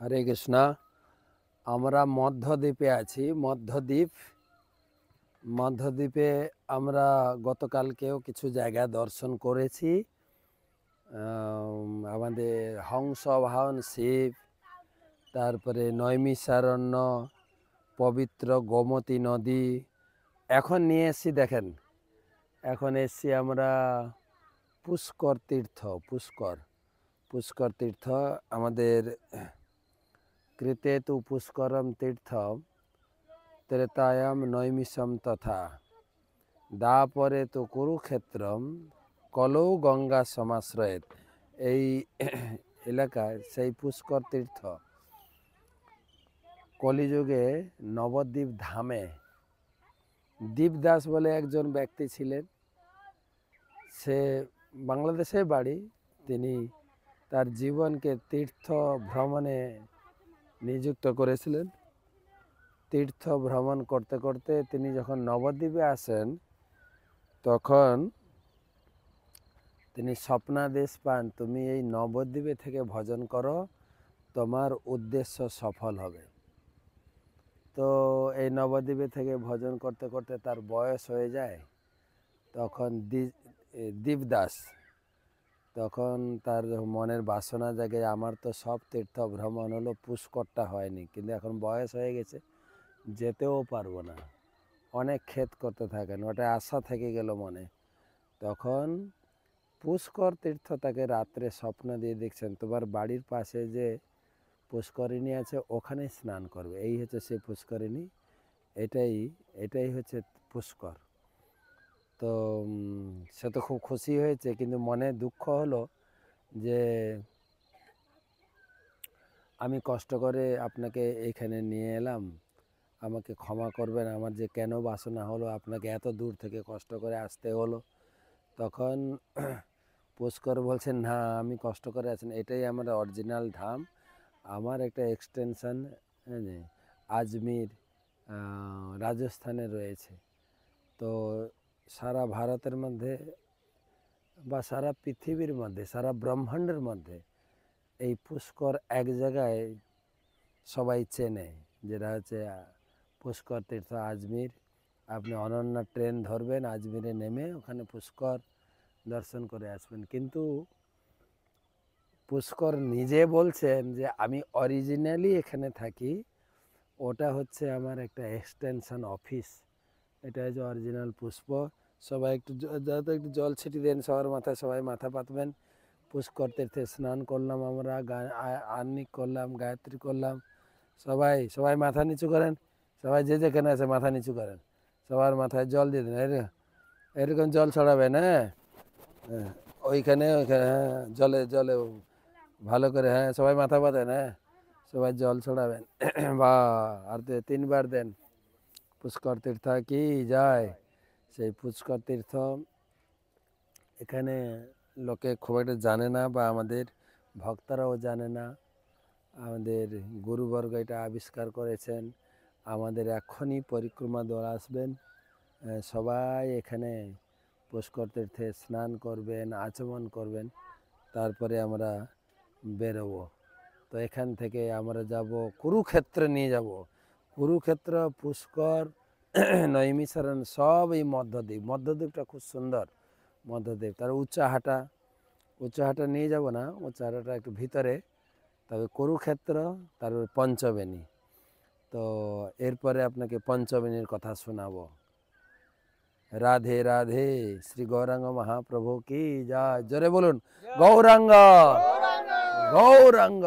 হরে কৃষ্ণ। আমরা মধ্যদ্বীপে আছি। মধ্যদ্বীপে আমরা গতকালকেও কিছু জায়গা দর্শন করেছি। আমাদের হংস বাহন শিব, তারপরে নৈমিষারণ্য, পবিত্র গোমতী নদী। এখন নিয়ে এসছি, দেখেন এখন এসছি আমরা পুষ্কর তীর্থ। পুষ্কর তীর্থ আমাদের কৃতে তু পুষ্করম তীর্থম ত্রেতায়াম নৈমিষম তথা দাপরে তু কুরুক্ষেত্রম কলৌ গঙ্গা সমাশ্রয়েত। এই এলাকায় সেই পুষ্কর তীর্থ কলিযুগে নবদ্বীপ ধামে দীপদাস বলে একজন ব্যক্তি ছিলেন। সে বাংলাদেশে বাড়ি। তিনি তার জীবনকে তীর্থ ভ্রমণে নিযুক্ত করেছিলেন। তীর্থ ভ্রমণ করতে করতে তিনি যখন নবদ্বীপে আসেন তখন তিনি স্বপ্নাদেশ পান, তুমি এই নবদ্বীপে থেকে ভজন করো, তোমার উদ্দেশ্য সফল হবে। তো এই নবদ্বীপে থেকে ভজন করতে করতে তার বয়স হয়ে যায়। তখন দীপদাস তখন তার মনের বাসনা জাগে, আমার তো সব তীর্থ ভ্রমণ হলো, পুষ্করটা হয়নি, কিন্তু এখন বয়স হয়ে গেছে, যেতেও পারবো না, অনেক ক্ষেত করতে থাকেন, ওটা আশা থেকে গেল মনে। তখন পুষ্কর তীর্থ তাকে রাত্রে স্বপ্ন দিয়ে দেখছেন, তোমার বাড়ির পাশে যে পুষ্করিণী আছে ওখানে স্নান করবে। এই হচ্ছে সেই পুষ্করিণী, এটাই হচ্ছে পুষ্কর। তো সে তো খুব খুশি হয়েছে, কিন্তু মনে দুঃখ হলো যে আমি কষ্ট করে আপনাকে এইখানে নিয়ে এলাম, আমাকে ক্ষমা করবেন, আমার যে কেন বাসনা হলো, আপনাকে এত দূর থেকে কষ্ট করে আসতে হলো। তখন পুষ্কর বলছেন, না আমি কষ্ট করে আছেন, এটাই আমার অরিজিনাল ধাম, আমার একটা এক্সটেনশন আজমির রাজস্থানে রয়েছে। তো সারা ভারতের মধ্যে বা সারা পৃথিবীর মধ্যে, সারা ব্রহ্মাণ্ডের মধ্যে এই পুষ্কর এক জায়গায় সবাই চেনে, যেটা হচ্ছে পুষ্কর তীর্থ আজমির। আপনি অনন্যা ট্রেন ধরবেন, আজমিরে নেমে ওখানে পুষ্কর দর্শন করে আসবেন। কিন্তু পুষ্কর নিজে বলছেন যে আমি অরিজিনালি এখানে থাকি, ওটা হচ্ছে আমার একটা এক্সটেনশন অফিস, এটা হচ্ছে অরিজিনাল পুষ্প। সবাই একটু একটু জল ছিটি দেন সবার মাথায়, সবাই মাথা পাতবেন। পুষ্কর তীর্থে স্নান করলাম আমরা, আহ্নিক করলাম, গায়ত্রী করলাম, সবাই মাথা নিচু করেন, সবাই যে যেখানে আছে মাথা নিচু করেন, সবার মাথায় জল দিয়ে দেন, এরকম জল ছড়াবেন। হ্যাঁ, ওইখানে হ্যাঁ, জলে ভালো করে, হ্যাঁ সবাই মাথা পাতেন, হ্যাঁ সবাই জল ছড়াবেন। বা আর 3বার দেন। পুষ্কর তীর্থ কি যায়। সেই পুষ্কর তীর্থ এখানে লোকে খুব একটা জানে না, বা আমাদের ভক্তরাও জানে না। আমাদের গুরুবর্গ এটা আবিষ্কার করেছেন। আমাদের এখনই পরিক্রমা দল আসবেন, সবাই এখানে পুষ্কর তীর্থে স্নান করবেন, আচমন করবেন, তারপরে আমরা বেরোবো। তো এখান থেকে আমরা যাব কুরুক্ষেত্রে, নিয়ে যাব কুরুক্ষেত্র, পুষ্কর, নৈমিষারণ্য, সব এই মধ্যদ্বীপটা খুব সুন্দর। মধ্যদ্বীপ, তার উচ্চাহাটা নিয়ে যাব না, উচ্চাহাটা একটু ভিতরে, তবে কুরুক্ষেত্র, তারপরে পঞ্চবেণী। তো এরপরে আপনাকে পঞ্চবেণীর কথা শোনাবো। রাধে রাধে, শ্রী গৌরাঙ্গ মহাপ্রভু কি জয়। জোরে বলুন, গৌরাঙ্গ গৌরাঙ্গ।